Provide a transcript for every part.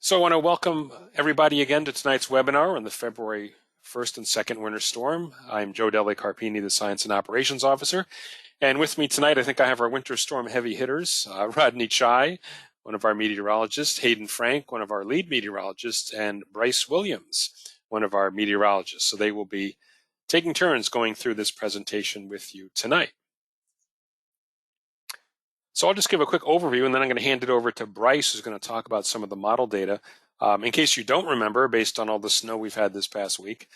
So I want to welcome everybody again to tonight's webinar on the February 1st and 2nd winter storm. I'm Joe Delle Carpini, the Science and Operations Officer. And with me tonight, I think I have our winter storm heavy hitters, Rodney Chai, one of our meteorologists, Hayden Frank, one of our lead meteorologists, and Bryce Williams, one of our meteorologists. So they will be taking turns going through this presentation with you tonight. So I'll just give a quick overview, and then I'm going to hand it over to Bryce, who's going to talk about some of the model data. In case you don't remember, based on all the snow we've had this past week,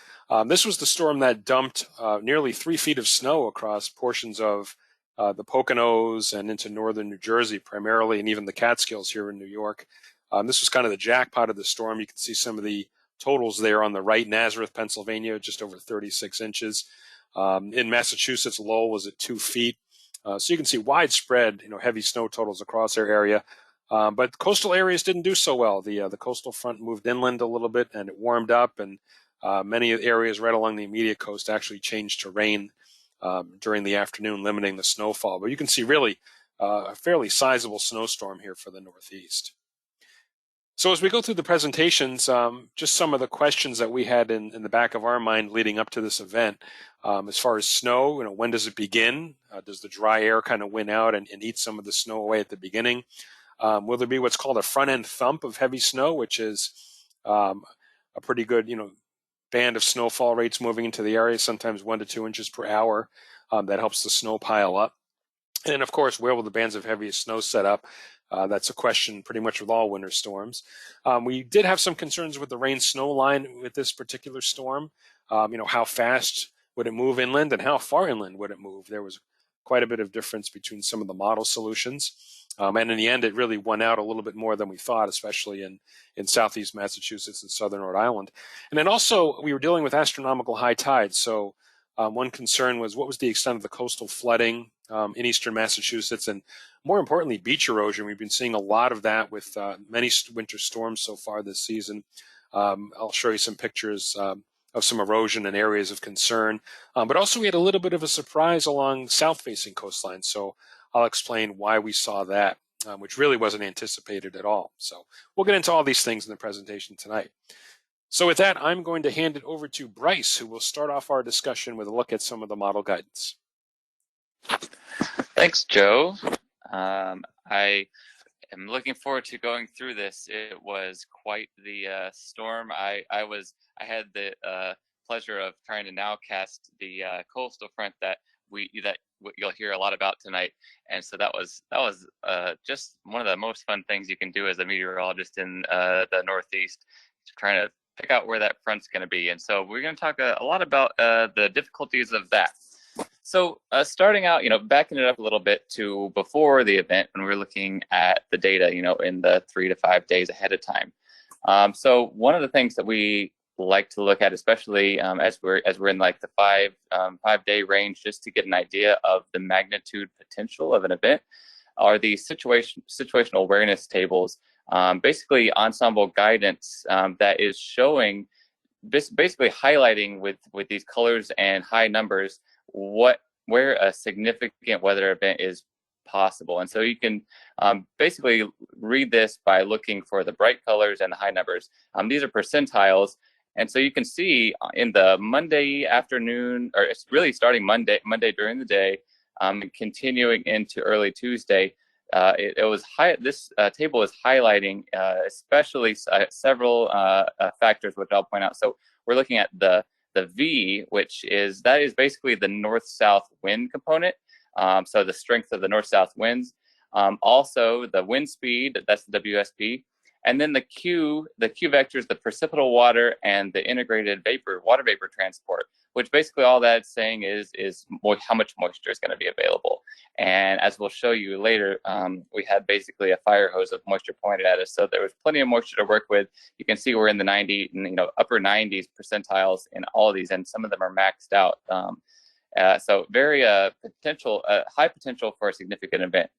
this was the storm that dumped nearly 3 feet of snow across portions of the Poconos and into northern New Jersey primarily, and even the Catskills here in New York. This was kind of the jackpot of the storm. You can see some of the totals there on the right. Nazareth, Pennsylvania, just over 36 inches. In Massachusetts, Lowell was at 2 feet. So you can see widespread, heavy snow totals across our area. But coastal areas didn't do so well. The coastal front moved inland a little bit, and it warmed up, and many areas right along the immediate coast actually changed to rain during the afternoon, limiting the snowfall. But you can see really a fairly sizable snowstorm here for the Northeast. So as we go through the presentations, just some of the questions that we had in the back of our mind leading up to this event. As far as snow, when does it begin? Does the dry air kind of win out and eat some of the snow away at the beginning? Will there be what's called a front-end thump of heavy snow, which is a pretty good, band of snowfall rates moving into the area, sometimes 1 to 2 inches per hour. That helps the snow pile up. And then, of course, where will the bands of heaviest snow set up? That's a question pretty much with all winter storms. We did have some concerns with the rain-snow line with this particular storm. How fast would it move inland and how far inland would it move? There was quite a bit of difference between some of the model solutions. And in the end, it really won out a little bit more than we thought, especially in southeast Massachusetts and southern Rhode Island. And then also, we were dealing with astronomical high tides. So one concern was what was the extent of the coastal flooding in eastern Massachusetts, and more importantly, beach erosion. We've been seeing a lot of that with many winter storms so far this season. I'll show you some pictures of some erosion in areas of concern. But also we had a little bit of a surprise along south-facing coastlines. So I'll explain why we saw that, which really wasn't anticipated at all. So we'll get into all these things in the presentation tonight. So with that, I'm going to hand it over to Bryce, who will start off our discussion with a look at some of the model guidance. Thanks, Joe. I am looking forward to going through this. It was quite the storm. I had the pleasure of trying to nowcast the coastal front that you'll hear a lot about tonight, and so that was just one of the most fun things you can do as a meteorologist in the Northeast, trying to pick out where that front's going to be. And so we're going to talk a lot about the difficulties of that. So starting out, backing it up a little bit to before the event, when we're looking at the data, in the 3 to 5 days ahead of time. So one of the things that we like to look at, especially as we're in like the 5-day range, just to get an idea of the magnitude potential of an event, are the situational awareness tables. Basically ensemble guidance that is showing, basically highlighting with these colors and high numbers where a significant weather event is possible. And so you can basically read this by looking for the bright colors and the high numbers. These are percentiles. And so you can see in the Monday afternoon, or it's really starting Monday during the day, continuing into early Tuesday, it was high. This table is highlighting especially several factors, which I'll point out. So we're looking at the V, that is basically the north-south wind component. So the strength of the north-south winds. Also the wind speed, that's the WSP. And then the Q vectors, the precipitable water and the integrated water vapor transport, which basically all that's saying is how much moisture is going to be available. And as we'll show you later, we had basically a fire hose of moisture pointed at us. So there was plenty of moisture to work with. You can see we're in the upper 90s percentiles in all of these, and some of them are maxed out. So very high potential for a significant event.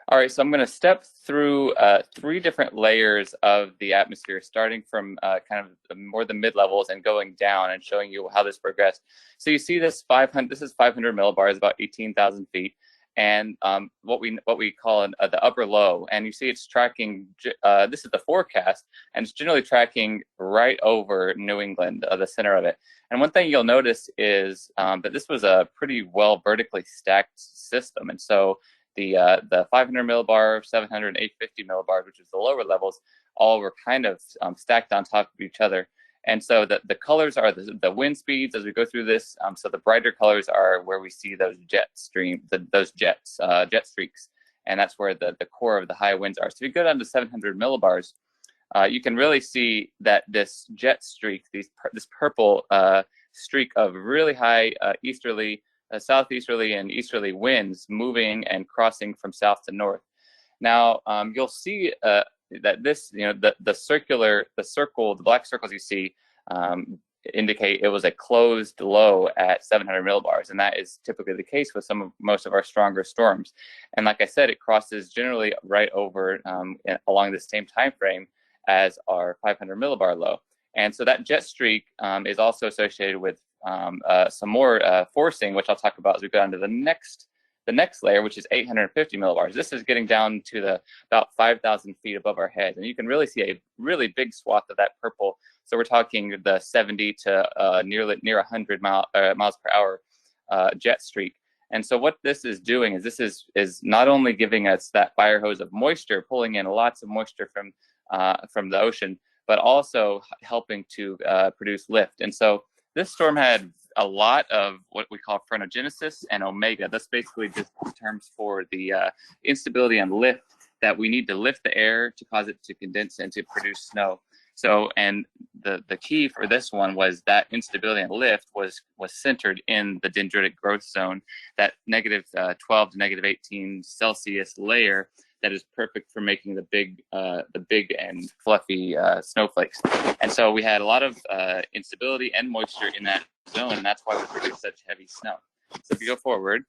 All right, so I'm going to step through 3 different layers of the atmosphere, starting from kind of more the mid-levels and going down and showing you how this progressed. So you see this 500 millibars, about 18,000 feet. and what we call the upper low. And you see it's tracking, this is the forecast, and it's generally tracking right over New England, the center of it. And one thing you'll notice is that this was a pretty well vertically stacked system. And so the 500 millibar, 700, 850 millibars, which is the lower levels, all were kind of stacked on top of each other. And so the colors are the wind speeds as we go through this. So the brighter colors are where we see those jet streams, jet streaks. And that's where the core of the high winds are. So if you go down to 700 millibars, you can really see that this jet streak, this purple streak of really high easterly, southeasterly and easterly winds moving and crossing from south to north. Now, you'll see that this, the black circles you see indicate it was a closed low at 700 millibars, and that is typically the case with most of our stronger storms. And like I said, it crosses generally right over along the same time frame as our 500 millibar low. And so that jet streak is also associated with some more forcing, which I'll talk about as we go on to the next layer, which is 850 millibars. This is getting down to about 5,000 feet above our heads. And you can really see a really big swath of that purple. So we're talking the 70 to near 100 miles per hour jet streak. And so what this is doing is this is not only giving us that fire hose of moisture, pulling in lots of moisture from the ocean, but also helping to produce lift. And so this storm had a lot of what we call phronogenesis and omega. That's basically just terms for the instability and lift that we need to lift the air to cause it to condense and to produce snow. So, and the key for this one was that instability and lift was centered in the dendritic growth zone, that negative 12 to negative 18 Celsius layer that is perfect for making the big and fluffy snowflakes. And so we had a lot of instability and moisture in that zone, and that's why we produced such heavy snow. So if you go forward,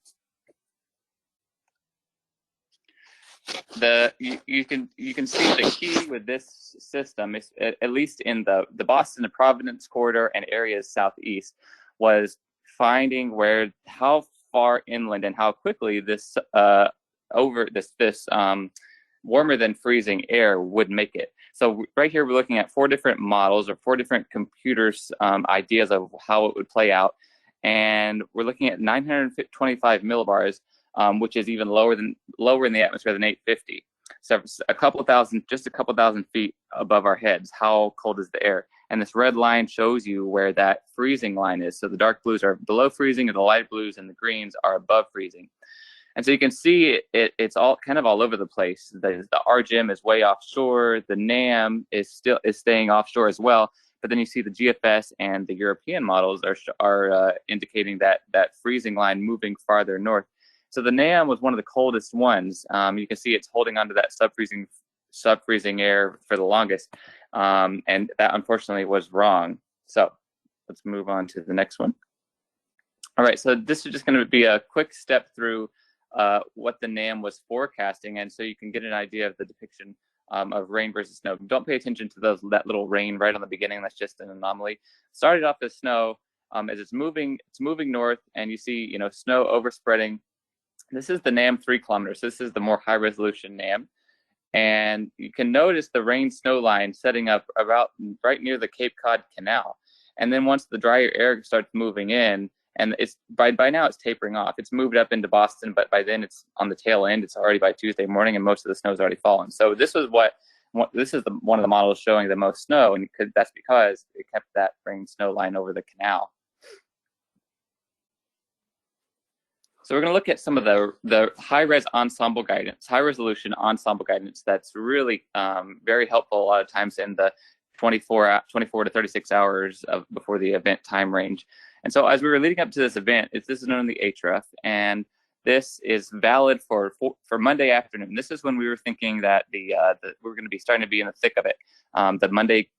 you can see the key with this system, is, at least in the Boston to Providence corridor and areas southeast, was finding how far inland and how quickly this warmer than freezing air would make it. So right here, we're looking at 4 different models or 4 different computers' ideas of how it would play out. And we're looking at 925 millibars, which is even lower in the atmosphere than 850. So just a couple thousand feet above our heads, how cold is the air? And this red line shows you where that freezing line is. So the dark blues are below freezing, and the light blues and the greens are above freezing. And so you can see it's all kind of all over the place. The RGM is way offshore. The NAM is staying offshore as well. But then you see the GFS and the European models are indicating that freezing line moving farther north. So the NAM was one of the coldest ones. You can see it's holding onto that sub-freezing air for the longest. And that unfortunately was wrong. So let's move on to the next one. All right, so this is just going to be a quick step through what the NAM was forecasting, and so you can get an idea of the depiction of rain versus snow. Don't pay attention to that little rain right on the beginning. That's just an anomaly. Started off as snow. As it's moving north, and you see snow overspreading. This is the NAM 3 kilometers. This is the more high resolution NAM, and you can notice the rain snow line setting up about right near the Cape Cod Canal. And then once the drier air starts moving in, and it's by now it's tapering off. It's moved up into Boston, but by then it's on the tail end. It's already by Tuesday morning, and most of the snow's already fallen. So this is one of the models showing the most snow, and that's because it kept that rain snow line over the canal. So we're going to look at some of the high-res ensemble guidance, high-resolution ensemble guidance that's really very helpful a lot of times in the 24 to 36 hours before the event time range. And so as we were leading up to this event, this is known as the HREF, and this is valid for Monday afternoon. This is when we were thinking that we're going to be starting to be in the thick of it, the Monday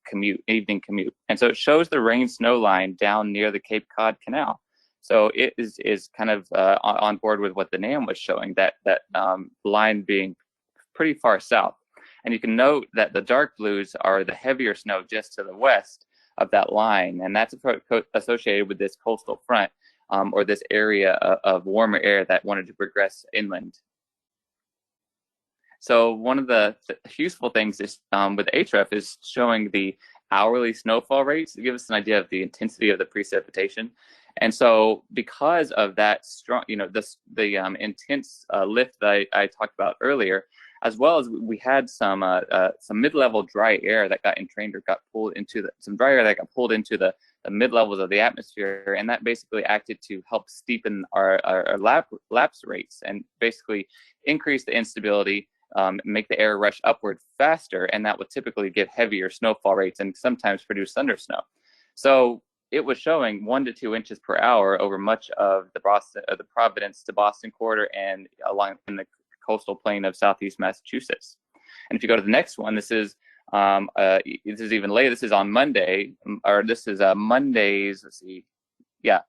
evening commute. And so it shows the rain snow line down near the Cape Cod Canal. So it is kind of on board with what the NAM was showing, that line being pretty far south. And you can note that the dark blues are the heavier snow just to the west of that line, and that's associated with this coastal front or this area of warmer air that wanted to progress inland. So one of the useful things is with HREF is showing the hourly snowfall rates to give us an idea of the intensity of the precipitation. And so because of that strong, the intense lift that I talked about earlier, as well as we had some mid-level dry air that got entrained or got pulled into some dry air that got pulled into the mid-levels of the atmosphere, and that basically acted to help steepen our lapse rates and basically increase the instability, make the air rush upward faster, and that would typically give heavier snowfall rates and sometimes produce thunder snow. So it was showing 1 to 2 inches per hour over much of the Providence to Boston corridor and along in the coastal plain of southeast Massachusetts. And if you go to the next one, this is even later. This is on Monday, or this is Monday's. Let's see, yeah,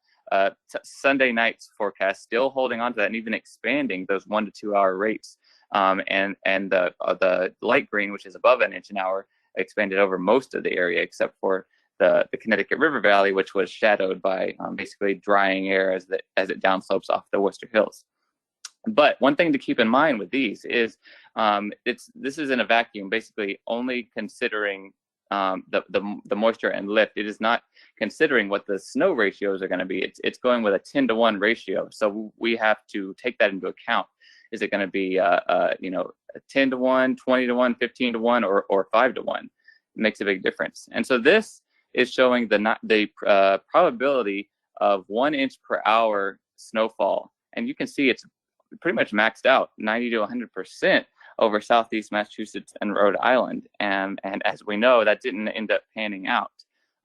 Sunday night's forecast, still holding on to that and even expanding those 1 to 2 hour rates. And the light green, which is above an inch an hour, expanded over most of the area except for the Connecticut River Valley, which was shadowed by basically drying air as it downslopes off the Worcester Hills. But one thing to keep in mind with these is this is in a vacuum, basically only considering the moisture and lift. It is not considering what the snow ratios are going to be. It's going with a 10-to-1 ratio. So we have to take that into account. Is it going to be 10-to-1, 20-to-1, 15-to-1, or 5-to-1? It makes a big difference. And so this is showing the probability of 1 inch per hour snowfall, and you can see it's pretty much maxed out, 90 to 100% over southeast Massachusetts and Rhode Island. And as we know, that didn't end up panning out,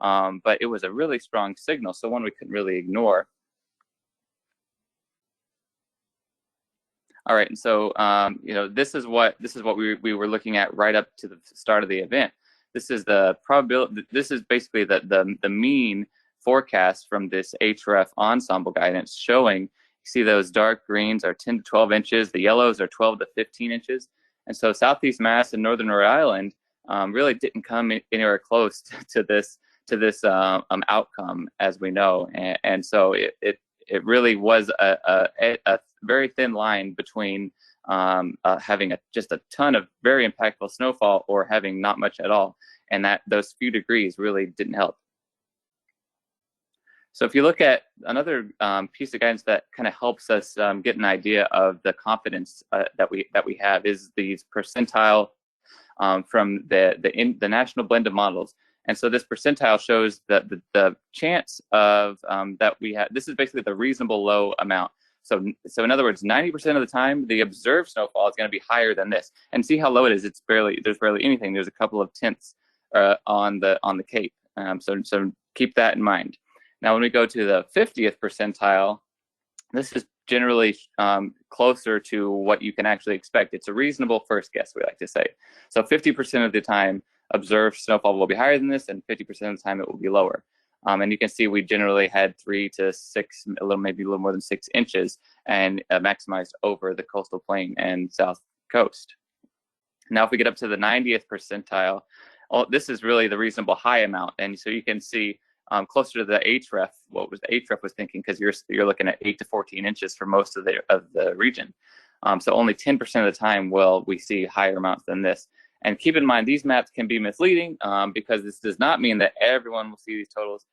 but it was a really strong signal, so one we couldn't really ignore. All right, and so this is what we were looking at right up to the start of the event. This is the probability. This is basically the mean forecast from this HREF ensemble guidance, showing. You see those dark greens are 10 to 12 inches. The yellows are 12 to 15 inches. And so southeast Mass and northern Rhode Island really didn't come anywhere close to this outcome, as we know. And so it really was a very thin line between having just a ton of very impactful snowfall or having not much at all. And that those few degrees really didn't help. So if you look at another piece of guidance that kind of helps us get an idea of the confidence that we have is these percentile from the National Blend of Models. And so this percentile shows that the chance of that we have. This is basically the reasonable low amount. So in other words, 90% of the time, the observed snowfall is going to be higher than this. And see how low it is. There's barely anything. There's a couple of tenths on the Cape. So keep that in mind. Now, when we go to the 50th percentile, this is generally closer to what you can actually expect. It's a reasonable first guess, we like to say. So 50% of the time, observed snowfall will be higher than this, and 50% of the time it will be lower. And you can see we generally had 3 to 6, maybe a little more than 6 inches, and maximized over the coastal plain and south coast. Now, if we get up to the 90th percentile, this is really the reasonable high amount, and so you can see closer to the HREF, what was the HREF was thinking, because you're looking at 8 to 14 inches for most of the region. So only 10% of the time will we see higher amounts than this. And keep in mind, these maps can be misleading because this does not mean that everyone will see these totals.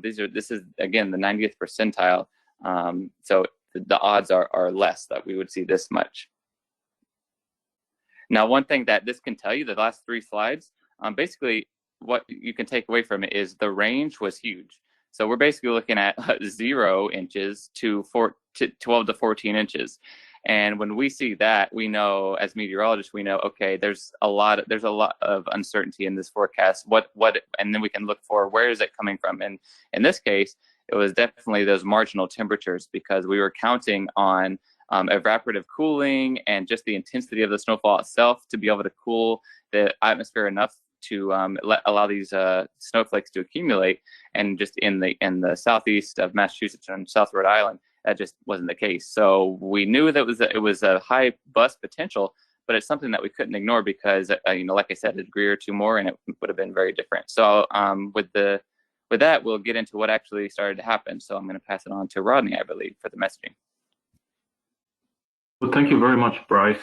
This is again the 90th percentile. So the odds are less that we would see this much. Now, one thing that this can tell you, the last 3 slides, basically what you can take away from it is the range was huge. So we're basically looking at 0 inches to 12 to 14 inches. And when we see that, we know, as meteorologists, we know, okay, there's a lot of uncertainty in this forecast. And then we can look for where is it coming from. And in this case, it was definitely those marginal temperatures, because we were counting on evaporative cooling and just the intensity of the snowfall itself to be able to cool the atmosphere enough to allow these snowflakes to accumulate. And just in the southeast of Massachusetts and South Rhode Island, that just wasn't the case. So we knew that it was a high bust potential, but it's something that we couldn't ignore because, like I said, a degree or two more, and it would have been very different. So with the with that, we'll get into what actually started to happen. So I'm going to pass it on to Rodney, I believe, for the messaging. Well, thank you very much, Bryce.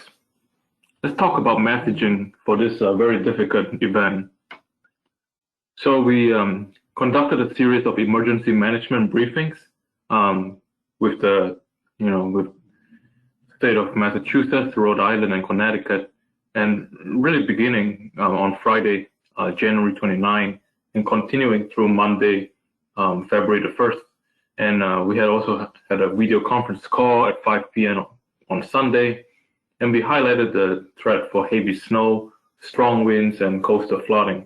Let's talk about messaging for this very difficult event. So we conducted a series of emergency management briefings with the, with state of Massachusetts, Rhode Island, and Connecticut, and really beginning on Friday, January 29, and continuing through Monday, February the 1st. And we had also had a video conference call at 5 p.m. on Sunday, and we highlighted the threat for heavy snow, strong winds, and coastal flooding.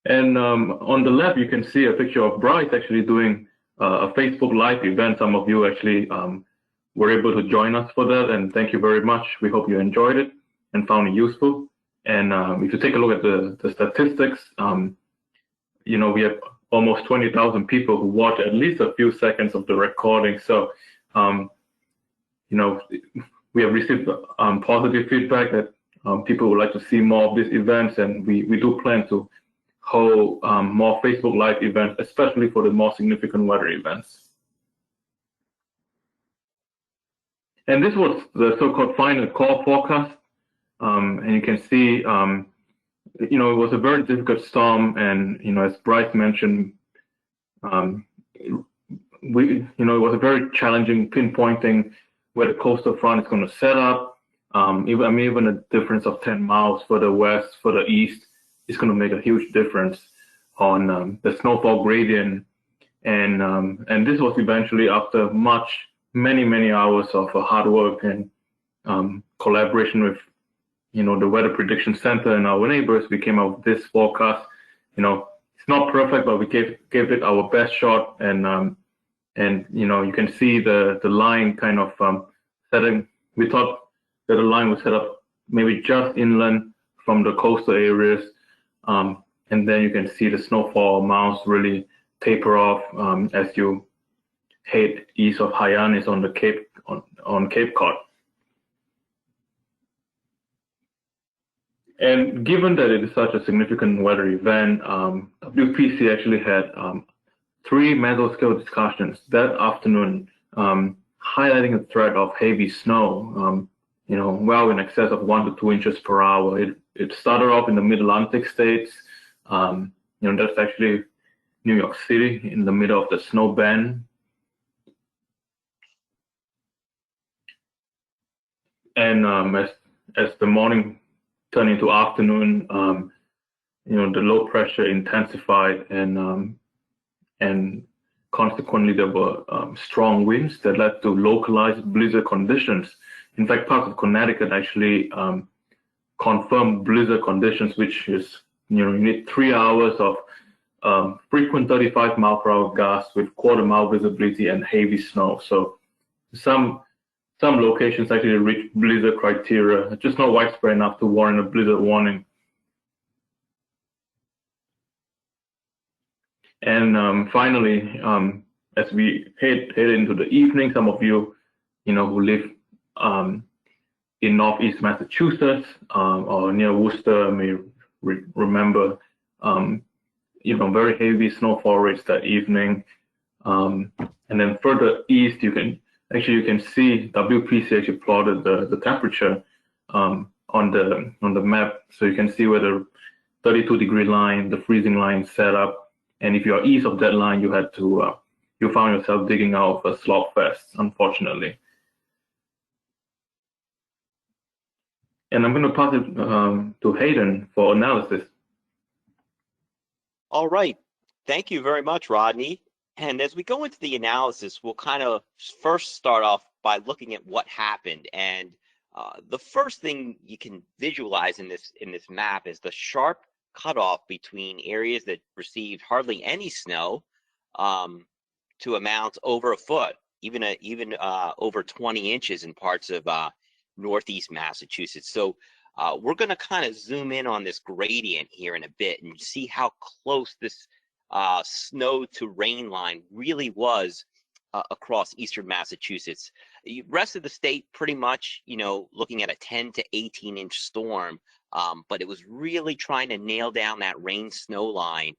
And on the left, you can see a picture of Bryce actually doing a Facebook Live event. Some of you actually were able to join us for that, and thank you very much. We hope you enjoyed it and found it useful. And if you take a look at the statistics, we have almost 20,000 people who watch at least a few seconds of the recording. So, we have received positive feedback that people would like to see more of these events, and we do plan to hold more Facebook Live events, especially for the more significant weather events. And this was the so-called final call forecast. And you can see, it was a very difficult storm, and as Bryce mentioned, it was a very challenging pinpointing where the coastal front is going to set up. Even a difference of 10 miles further west, further east, is going to make a huge difference on the snowfall gradient. And this was eventually, after many hours of hard work and collaboration with the Weather Prediction Center and our neighbors, we came up with this forecast. It's not perfect, but we gave it our best shot. And you can see the line kind of setting. We thought that the line was set up maybe just inland from the coastal areas. And then you can see the snowfall amounts really taper off as you head east of Hyannis on the Cape Cod. And given that it is such a significant weather event, WPC actually had 3 mesoscale discussions that afternoon, highlighting the threat of heavy snow, well in excess of 1 to 2 inches per hour. It started off in the Mid-Atlantic states. That's actually New York City in the middle of the snow band. And as the morning turned into afternoon, the low pressure intensified, and consequently there were strong winds that led to localized blizzard conditions. In fact, parts of Connecticut actually confirmed blizzard conditions, which is you need 3 hours of frequent 35-mile-per-hour gusts with quarter-mile visibility and heavy snow. So some locations actually reach blizzard criteria, just not widespread enough to warrant a blizzard warning. And finally, as we head into the evening, some of you, who live in Northeast Massachusetts or near Worcester may remember, very heavy snowfall rates that evening. And then further east, you can see WPC actually plotted the temperature on the map, so you can see where the 32-degree line, the freezing line, set up. And if you are east of that line, you found yourself digging out of a slop fest, unfortunately. And I'm going to pass it to Hayden for analysis. All right. Thank you very much, Rodney. And as we go into the analysis, we'll kind of first start off by looking at what happened. And the first thing you can visualize in this map is the sharp cutoff between areas that received hardly any snow to amounts over a foot, even over 20 inches in parts of Northeast Massachusetts. So we're going to kind of zoom in on this gradient here in a bit and see how close this snow to rain line really was across eastern Massachusetts. The rest of the state, pretty much, looking at a 10 to 18-inch storm, but it was really trying to nail down that rain-snow line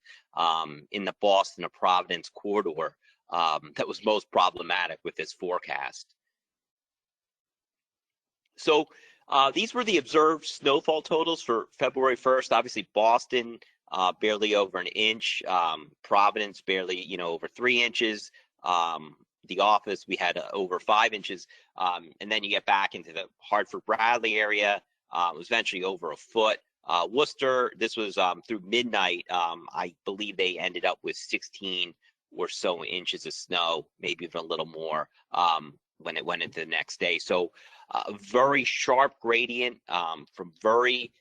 in the Boston to Providence corridor that was most problematic with this forecast. So these were the observed snowfall totals for February 1st. Obviously, Boston, barely over an inch. Providence, barely, over 3 inches. The office, we had over 5 inches. And then you get back into the Hartford Bradley area. It was eventually over a foot. Worcester, this was through midnight. I believe they ended up with 16 or so inches of snow, maybe even a little more when it went into the next day. So a very sharp gradient from very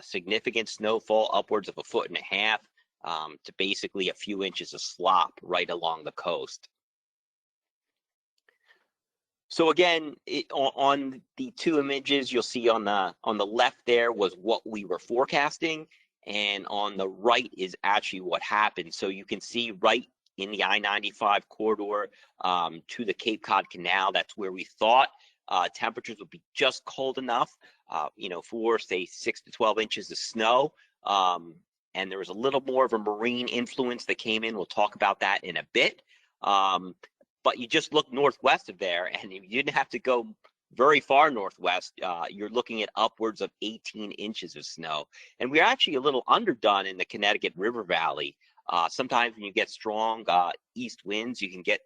significant snowfall, upwards of 1.5 feet, to basically a few inches of slop right along the coast. So again, on the 2 images you'll see on the left there was what we were forecasting, and on the right is actually what happened. So you can see right in the I-95 corridor to the Cape Cod Canal, that's where we thought temperatures would be just cold enough, for say 6 to 12 inches of snow. And there was a little more of a marine influence that came in. We'll talk about that in a bit. But you just look northwest of there, and you didn't have to go very far northwest. You're looking at upwards of 18 inches of snow. And we're actually a little underdone in the Connecticut River Valley. Sometimes when you get strong east winds, you can get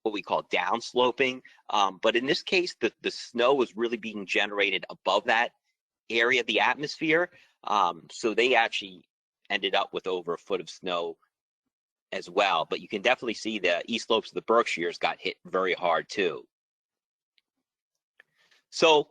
what we call downsloping. But in this case, the snow was really being generated above that area of the atmosphere. So they actually ended up with over a foot of snow as well. But you can definitely see the east slopes of the Berkshires got hit very hard too. So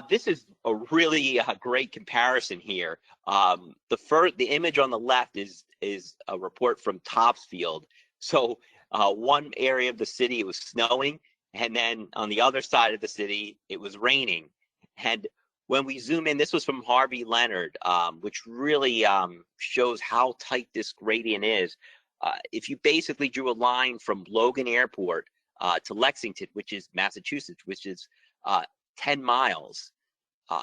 this is a really great comparison here. The image on the left is a report from Topsfield. So one area of the city it was snowing, and then on the other side of the city it was raining. And when we zoom in, this was from Harvey Leonard, which really shows how tight this gradient is. If you basically drew a line from Logan Airport to Lexington, which is Massachusetts, which is 10 miles,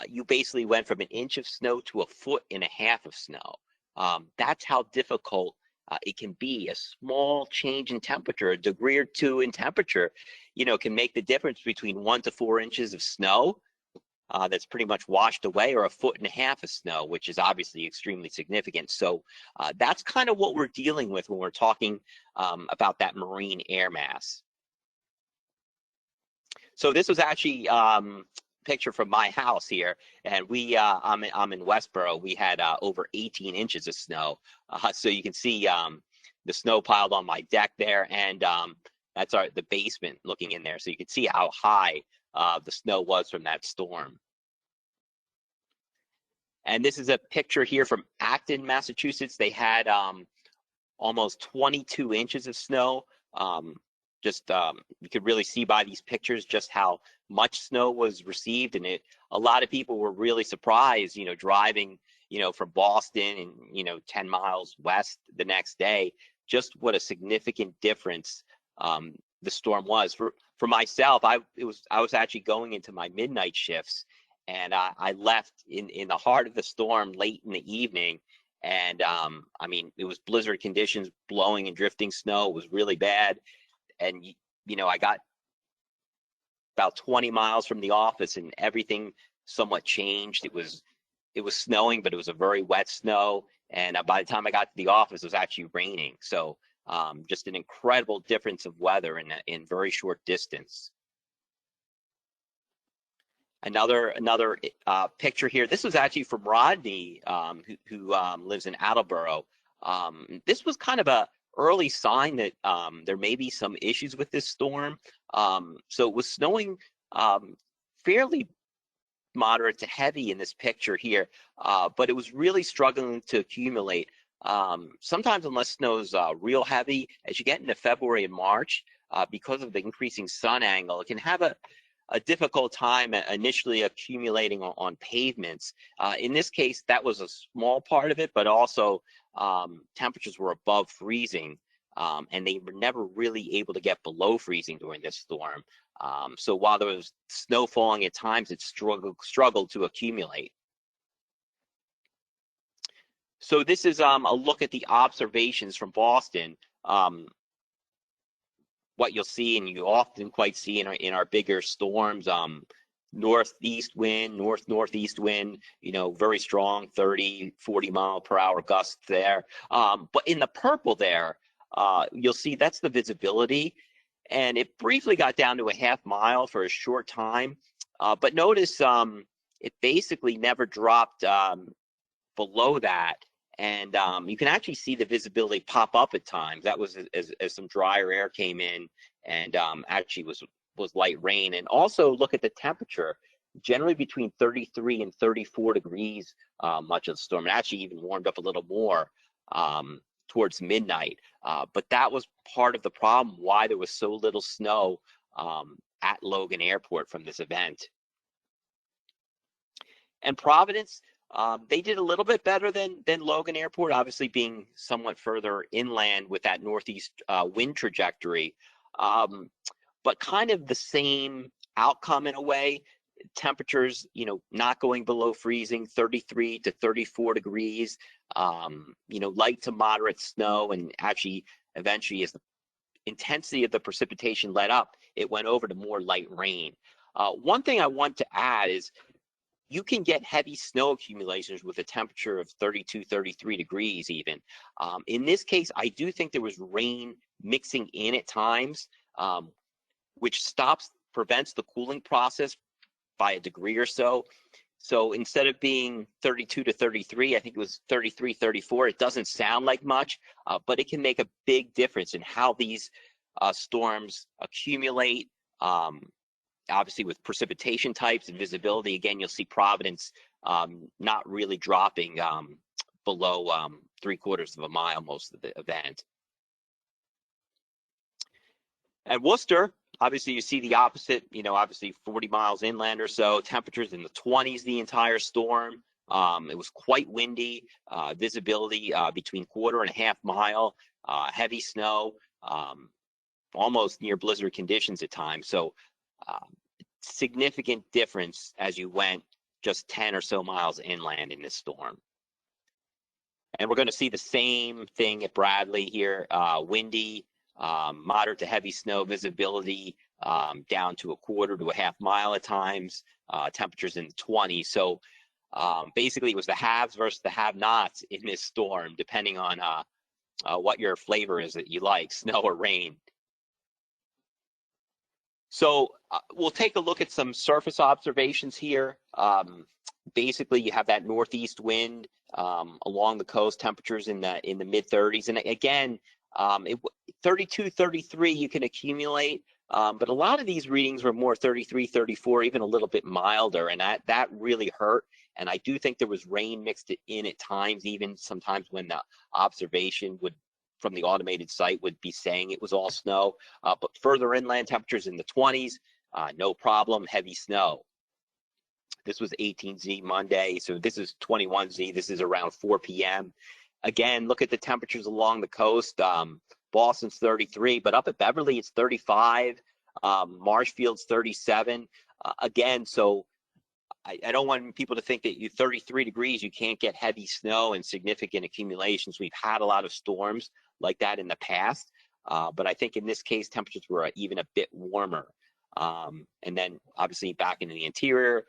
you basically went from 1 inch of snow to 1.5 feet of snow. That's how difficult it can be. A small change in temperature, a degree or two in temperature, can make the difference between 1 to 4 inches of snow that's pretty much washed away, or 1.5 feet of snow, which is obviously extremely significant. So that's kind of what we're dealing with when we're talking about that marine air mass. So this was actually picture from my house here, and I'm in Westboro. We had over 18 inches of snow, so you can see the snow piled on my deck there, and that's the basement looking in there, so you can see how high the snow was from that storm. And this is a picture here from Acton, Massachusetts. They had almost 22 inches of snow. You could really see by these pictures just how much snow was received, and a lot of people were really surprised, driving, from Boston and 10 miles west the next day, just what a significant difference the storm was. For myself, I was actually going into my midnight shifts, and I left in the heart of the storm late in the evening, and it was blizzard conditions, blowing and drifting snow. It was really bad. And, I got about 20 miles from the office, and everything somewhat changed. It was snowing, but it was a very wet snow. And by the time I got to the office, it was actually raining. So just an incredible difference of weather in very short distance. Another picture here. This was actually from Rodney, who lives in Attleboro. This was kind of a early sign that there may be some issues with this storm. So it was snowing fairly moderate to heavy in this picture here, but it was really struggling to accumulate. Sometimes unless snow's real heavy, as you get into February and March, because of the increasing sun angle, it can have a difficult time initially accumulating on pavements. In this case, that was a small part of it, but also temperatures were above freezing and they were never really able to get below freezing during this storm. So while there was snow falling at times, it struggled to accumulate. So this is a look at the observations from Boston. What you'll see, and you often quite see in our bigger storms, northeast wind, northeast wind, very strong 30, 40 mile per hour gusts there. But in the purple there, you'll see that's the visibility. And it briefly got down to a half mile for a short time. But notice it basically never dropped below that. And you can actually see the visibility pop up at times. That was as some drier air came in and actually was light rain. And also look at the temperature, generally between 33 and 34 degrees much of the storm. It actually even warmed up a little more towards midnight. But that was part of the problem why there was so little snow at Logan Airport from this event. And Providence, they did a little bit better than Logan Airport, obviously being somewhat further inland with that northeast wind trajectory. But kind of the same outcome in a way. Temperatures, not going below freezing, 33 to 34 degrees, light to moderate snow, and actually eventually as the intensity of the precipitation let up, it went over to more light rain. One thing I want to add is you can get heavy snow accumulations with a temperature of 32, 33 degrees even. In this case, I do think there was rain mixing in at times, which prevents the cooling process by a degree or so. So instead of being 32 to 33, I think it was 33, 34. It doesn't sound like much, but it can make a big difference in how these storms accumulate. Obviously with precipitation types and visibility, again, you'll see Providence not really dropping below 3/4 of a mile most of the event. At Worcester, obviously you see the opposite, obviously 40 miles inland or so, temperatures in the 20s the entire storm. It was quite windy, visibility between 1/4 and a half mile, heavy snow, almost near blizzard conditions at times. So significant difference as you went just 10 or so miles inland in this storm. And we're going to see the same thing at Bradley here, windy, moderate to heavy snow, visibility down to 1/4 to a half mile at times, temperatures in the 20s. So basically it was the haves versus the have-nots in this storm, depending on what your flavor is that you like, snow or rain. So we'll take a look at some surface observations here. Basically, you have that northeast wind along the coast, temperatures in the mid-30s. And again, 32, 33 you can accumulate, but a lot of these readings were more 33, 34, even a little bit milder, and that really hurt. And I do think there was rain mixed in at times, even sometimes when the observation from the automated site would be saying it was all snow, but further inland temperatures in the 20s, no problem, heavy snow. This was 18Z Monday, so this is 21Z, this is around 4 p.m. Again, look at the temperatures along the coast. Boston's 33, but up at Beverly, it's 35. Marshfield's 37. Again, so I don't want people to think that 33 degrees, you can't get heavy snow and significant accumulations. We've had a lot of storms like that in the past, but I think in this case, temperatures were even a bit warmer. And then obviously back into the interior,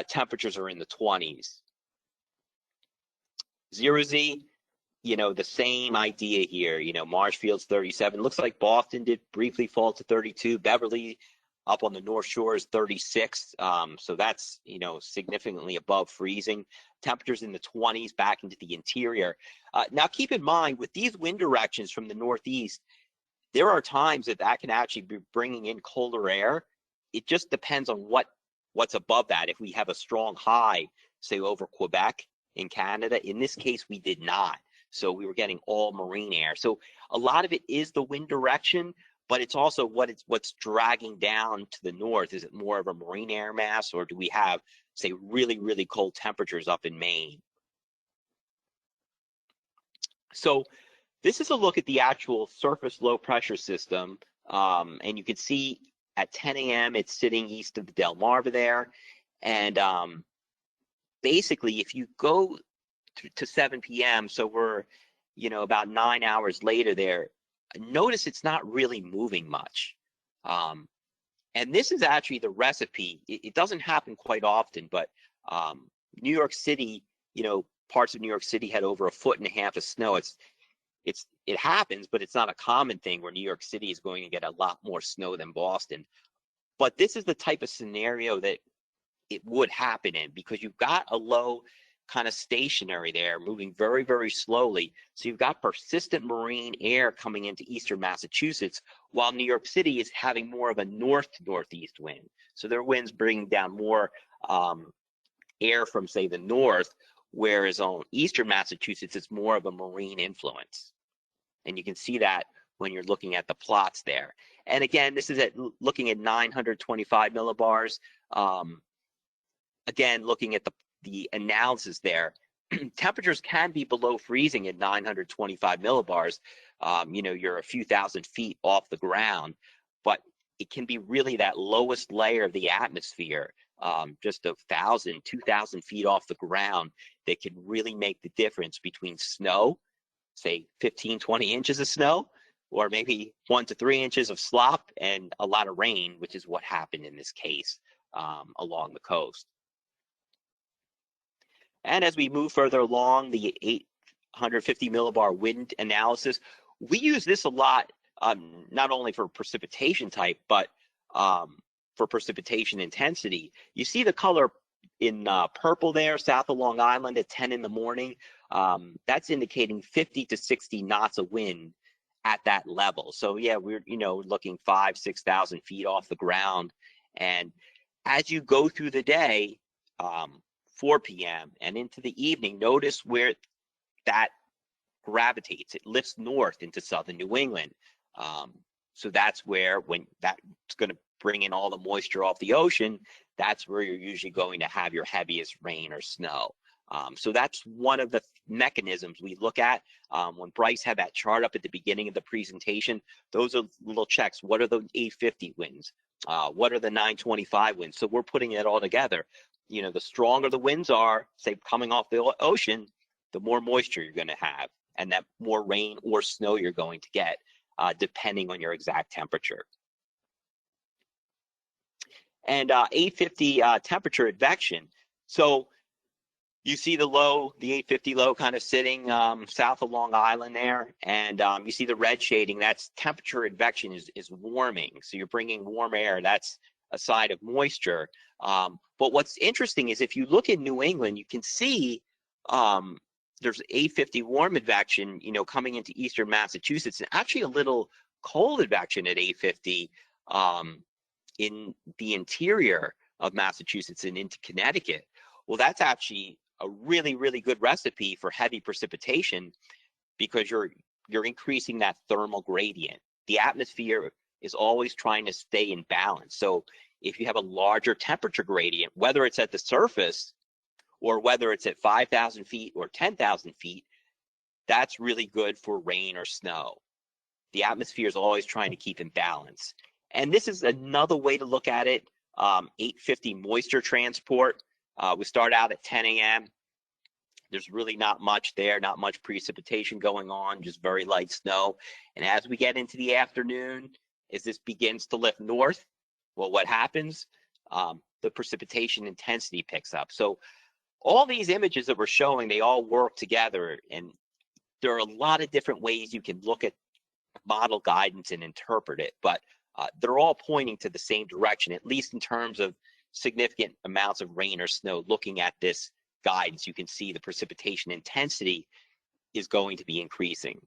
temperatures are in the 20s. 0Z, the same idea here. Marshfield's 37. Looks like Boston did briefly fall to 32. Beverly up on the North Shore is 36. So that's, significantly above freezing. Temperatures in the 20s back into the interior. Now keep in mind, with these wind directions from the Northeast, there are times that can actually be bringing in colder air. It just depends on what's above that. If we have a strong high, say over Quebec in Canada, in this case, we did not. So we were getting all marine air. So a lot of it is the wind direction, but it's also what's dragging down to the north. Is it more of a marine air mass, or do we have, say, really, really cold temperatures up in Maine? So this is a look at the actual surface low pressure system. And you can see at 10 a.m. it's sitting east of the Delmarva there. And basically, if you go to 7 p.m., so we're, about 9 hours later there, notice it's not really moving much. And this is actually the recipe. It doesn't happen quite often, but New York City, parts of New York City had over 1.5 feet of snow. It happens, but it's not a common thing where New York City is going to get a lot more snow than Boston. But this is the type of scenario that it would happen in, because you've got a low kind of stationary there, moving very, very slowly. So you've got persistent marine air coming into eastern Massachusetts, while New York City is having more of a north to northeast wind. So their winds bringing down more air from, say, the north, whereas on eastern Massachusetts, it's more of a marine influence. And you can see that when you're looking at the plots there. And again, this is looking at 925 millibars. Again, looking at the analysis there, temperatures can be below freezing at 925 millibars. You're a few thousand feet off the ground, but it can be really that lowest layer of the atmosphere, just 1,000, 2,000 feet off the ground, that can really make the difference between snow, say 15, 20 inches of snow, or maybe 1 to 3 inches of slop and a lot of rain, which is what happened in this case along the coast. And as we move further along, the 850 millibar wind analysis, we use this a lot, not only for precipitation type, but for precipitation intensity. You see the color in purple there, south of Long Island at 10 in the morning. That's indicating 50 to 60 knots of wind at that level. So yeah, we're looking 5,000, 6,000 feet off the ground. And as you go through the day, 4 p.m. and into the evening, notice where that gravitates. It lifts north into southern New England. So that's where, when that's going to bring in all the moisture off the ocean, that's where you're usually going to have your heaviest rain or snow. So that's one of the mechanisms we look at. When Bryce had that chart up at the beginning of the presentation, those are little checks. What are the 850 winds? What are the 925 winds? So we're putting it all together. The stronger the winds are, say, coming off the ocean, the more moisture you're going to have, and that more rain or snow you're going to get, depending on your exact temperature. And 850 temperature advection. So you see the low, the 850 low kind of sitting south of Long Island there, and you see the red shading. That's temperature advection is warming. So you're bringing warm air. That's a side of moisture. But what's interesting is if you look in New England, you can see there's 850 warm advection, coming into eastern Massachusetts, and actually a little cold advection at 850 in the interior of Massachusetts and into Connecticut. Well, that's actually a really, really good recipe for heavy precipitation, because you're increasing that thermal gradient. The atmosphere is always trying to stay in balance. So if you have a larger temperature gradient, whether it's at the surface or whether it's at 5,000 feet or 10,000 feet, that's really good for rain or snow. The atmosphere is always trying to keep in balance. And this is another way to look at it. 850 moisture transport. We start out at 10 a.m. There's really not much there, not much precipitation going on, just very light snow. And as we get into the afternoon, as this begins to lift north, well, what happens? The precipitation intensity picks up. So all these images that we're showing, they all work together. And there are a lot of different ways you can look at model guidance and interpret it, but they're all pointing to the same direction, at least in terms of significant amounts of rain or snow. Looking at this guidance, you can see the precipitation intensity is going to be increasing.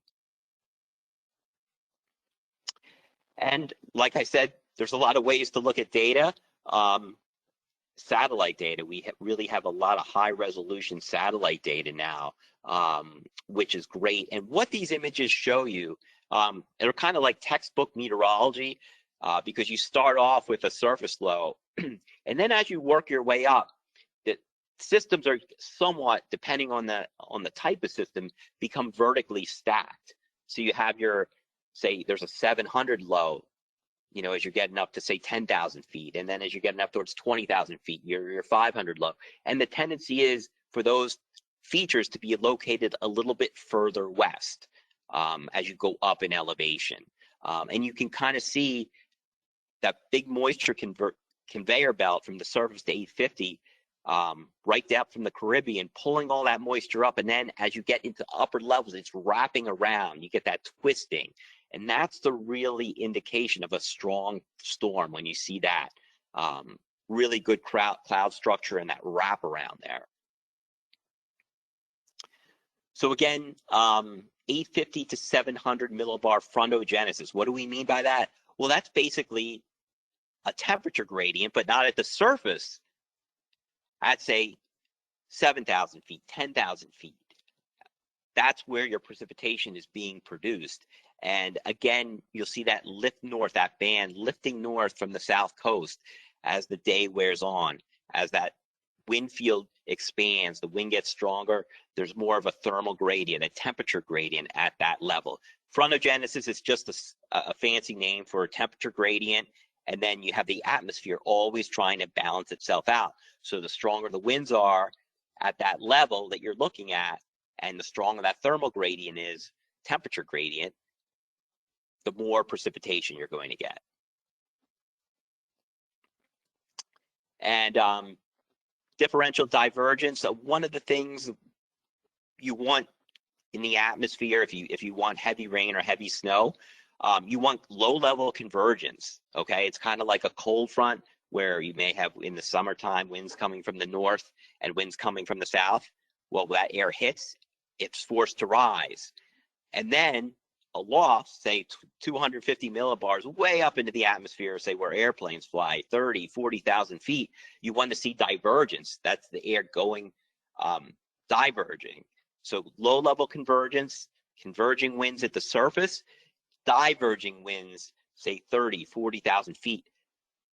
And like I said, there's a lot of ways to look at data. Satellite data, we really have a lot of high resolution satellite data now, which is great. And what these images show you, they're kind of like textbook meteorology, because you start off with a surface low, and then as you work your way up, the systems are somewhat, depending on the type of system, become vertically stacked. So you have your, say there's a 700 low, you know, as you're getting up to say 10,000 feet. And then as you're getting up towards 20,000 feet, your 500 low. And the tendency is for those features to be located a little bit further west as you go up in elevation. And you can kind of see that big moisture conveyor belt from the surface to 850 right down from the Caribbean, pulling all that moisture up. And then as you get into upper levels, it's wrapping around. You get that twisting. And that's the really indication of a strong storm when you see that really good cloud structure and that wrap around there. So again, 850 to 700 millibar frontogenesis. What do we mean by that? Well, that's basically a temperature gradient, but not at the surface. I'd say 7,000 feet, 10,000 feet. That's where your precipitation is being produced. And again, you'll see that lift north, that band lifting north from the south coast as the day wears on, as that wind field expands, the wind gets stronger, there's more of a thermal gradient, a temperature gradient at that level. Frontogenesis is just a fancy name for a temperature gradient. And then you have the atmosphere always trying to balance itself out. So the stronger the winds are at that level that you're looking at, and the stronger that thermal gradient is, temperature gradient, the more precipitation you're going to get. And differential divergence, one of the things you want in the atmosphere, if you want heavy rain or heavy snow, you want low-level convergence, okay? It's kind of like a cold front where you may have, in the summertime, winds coming from the north and winds coming from the south. Well, that air hits, it's forced to rise. And then aloft, say 250 millibars, way up into the atmosphere, say where airplanes fly, 30, 40,000 feet, you want to see divergence. That's the air going, diverging. So low-level convergence, converging winds at the surface, diverging winds, say 30, 40,000 feet,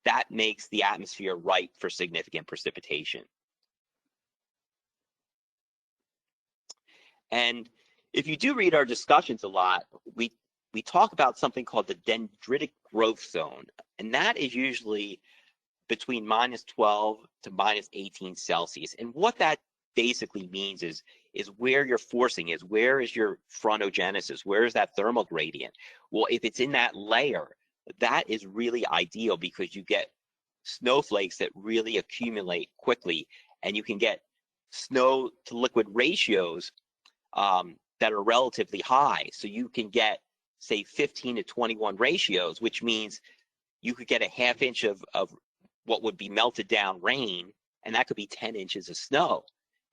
that makes the atmosphere ripe for significant precipitation. And if you do read our discussions a lot, we talk about something called the dendritic growth zone, and that is usually between -12 to -18 Celsius. And what that basically means is where your forcing is, where is your frontogenesis, where is that thermal gradient? Well, if it's in that layer, that is really ideal because you get snowflakes that really accumulate quickly, and you can get snow to liquid ratios that are relatively high. So you can get, say, 15 to 21 ratios, which means you could get a ½ inch of what would be melted down rain, and that could be 10 inches of snow.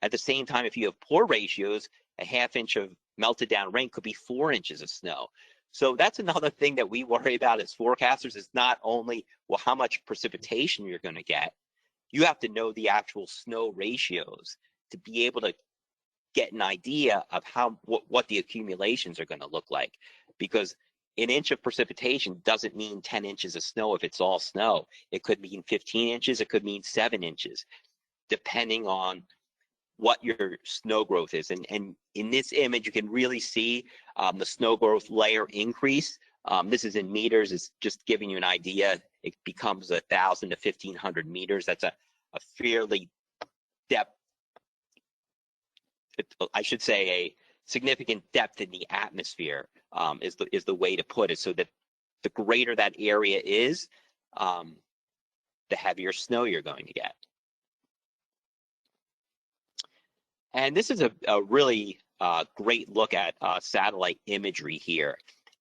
At the same time, if you have poor ratios, a ½ inch of melted down rain could be 4 inches of snow. So that's another thing that we worry about as forecasters, is not only, well, how much precipitation you're going to get, you have to know the actual snow ratios to be able to get an idea of what the accumulations are going to look like. Because an inch of precipitation doesn't mean 10 inches of snow if it's all snow. It could mean 15 inches, it could mean 7 inches, depending on what your snow growth is. And in this image, you can really see the snow growth layer increase. This is in meters. It's just giving you an idea. It becomes 1,000 to 1,500 meters. That's a fairly depth, I should say a significant depth in the atmosphere is the way to put it, so that the greater that area is, the heavier snow you're going to get. And this is a really great look at satellite imagery here.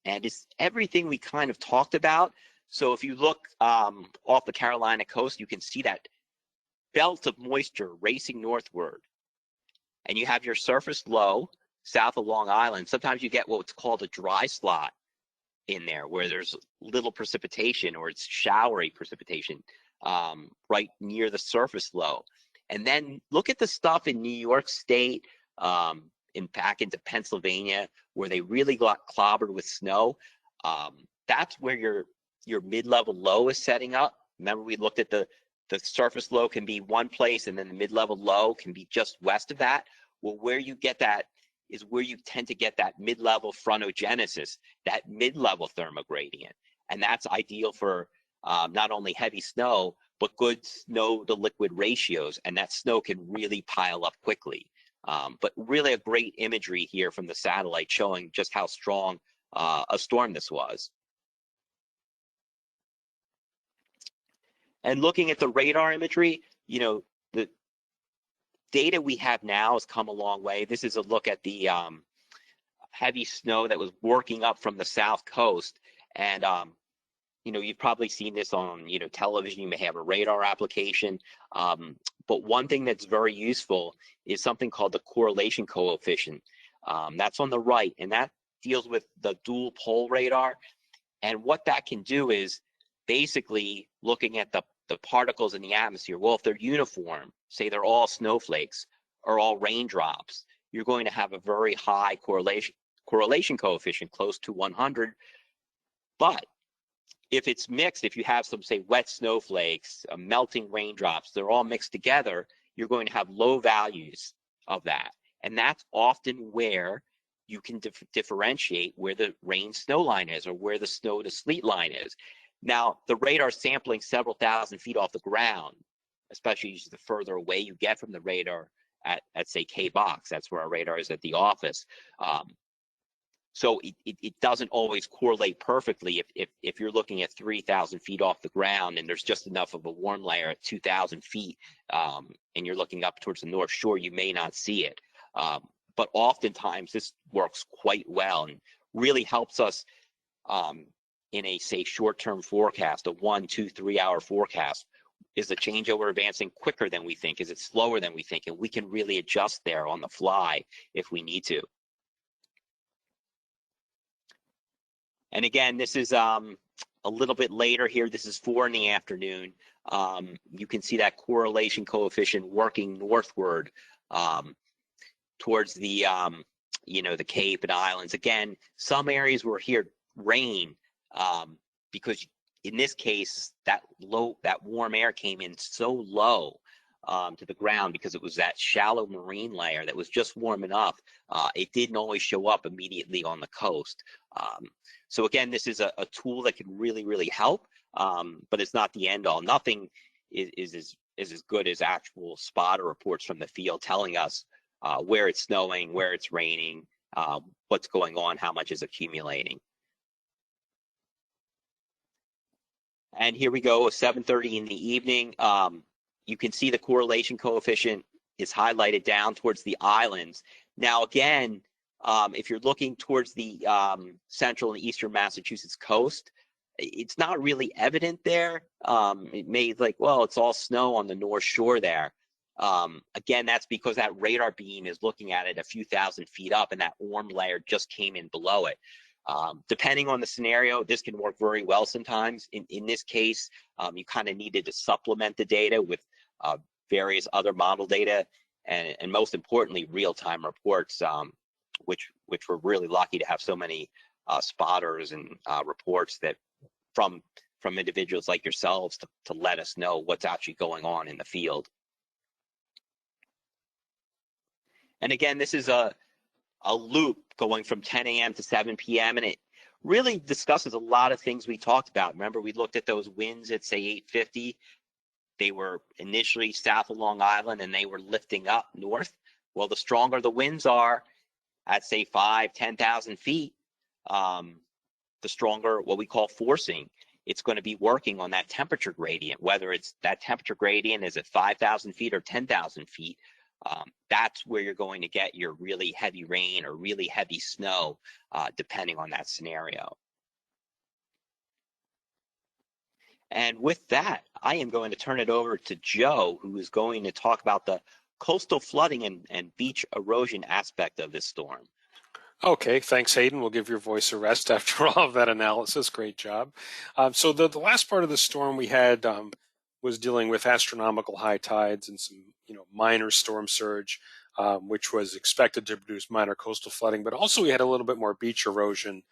And it's everything we kind of talked about. So if you look off the Carolina coast, you can see that belt of moisture racing northward. And you have your surface low south of Long Island. Sometimes you get what's called a dry slot in there, where there's little precipitation, or it's showery precipitation right near the surface low. And then look at the stuff in New York State, back into Pennsylvania, where they really got clobbered with snow. That's where your mid-level low is setting up. Remember, we looked at the surface low can be one place, and then the mid-level low can be just west of that. Well, where you get that is where you tend to get that mid-level frontogenesis, that mid-level thermogradient. And that's ideal for not only heavy snow, but good snow to liquid ratios. And that snow can really pile up quickly. But really a great imagery here from the satellite showing just how strong a storm this was. And looking at the radar imagery, you know, the data we have now has come a long way. This is a look at the heavy snow that was working up from the south coast. And, you know, you've probably seen this on, you know, television. You may have a radar application. But one thing that's very useful is something called the correlation coefficient. That's on the right, and that deals with the dual pole radar. And what that can do is basically looking at the particles in the atmosphere. Well, if they're uniform, say they're all snowflakes or all raindrops, you're going to have a very high correlation coefficient, close to 100. But if it's mixed, if you have some, say, wet snowflakes, melting raindrops, they're all mixed together, you're going to have low values of that. And that's often where you can differentiate where the rain snow line is or where the snow to sleet line is. Now, the radar sampling several thousand feet off the ground, especially the further away you get from the radar at say, K-Box, that's where our radar is at the office. So it doesn't always correlate perfectly. If you're looking at 3,000 feet off the ground and there's just enough of a warm layer at 2,000 feet and you're looking up towards the North Shore, you may not see it. But oftentimes this works quite well and really helps us in a, say, short-term forecast, a 1, 2, 3 hour forecast. Is the changeover advancing quicker than we think? Is it slower than we think? And we can really adjust there on the fly if we need to. And again, this is a little bit later here. This is 4 in the afternoon. You can see that correlation coefficient working northward towards the, you know, the Cape and Islands. Again, some areas were here rain because in this case, that warm air came in so low to the ground because it was that shallow marine layer that was just warm enough. It didn't always show up immediately on the coast. So again, this is a tool that can really, really help, but it's not the end all. Nothing is as good as actual spotter reports from the field telling us where it's snowing, where it's raining, what's going on, how much is accumulating. And here we go, 7:30 in the evening. You can see the correlation coefficient is highlighted down towards the islands. Now, again, if you're looking towards the central and eastern Massachusetts coast, it's not really evident there. It may like, well, it's all snow on the North Shore there. Again, that's because that radar beam is looking at it a few thousand feet up and that warm layer just came in below it. Depending on the scenario, this can work very well sometimes. In this case, you kind of needed to supplement the data with various other model data and most importantly, real-time reports, which we're really lucky to have so many spotters and reports that from individuals like yourselves to let us know what's actually going on in the field. And again, this is a loop going from 10 a.m. to 7 p.m. and it really discusses a lot of things we talked about. Remember, we looked at those winds at, say, 850. They were initially south of Long Island and they were lifting up north. Well, the stronger the winds are at, say, 5,000, 10,000 feet, the stronger what we call forcing. It's going to be working on that temperature gradient, whether it's that temperature gradient is at 5,000 feet or 10,000 feet. That's where you're going to get your really heavy rain or really heavy snow, depending on that scenario. And with that, I am going to turn it over to Joe, who is going to talk about the coastal flooding and beach erosion aspect of this storm. Okay, thanks, Hayden. We'll give your voice a rest after all of that analysis. Great job. So the last part of the storm we had was dealing with astronomical high tides and some, minor storm surge, which was expected to produce minor coastal flooding. But also we had a little bit more beach erosion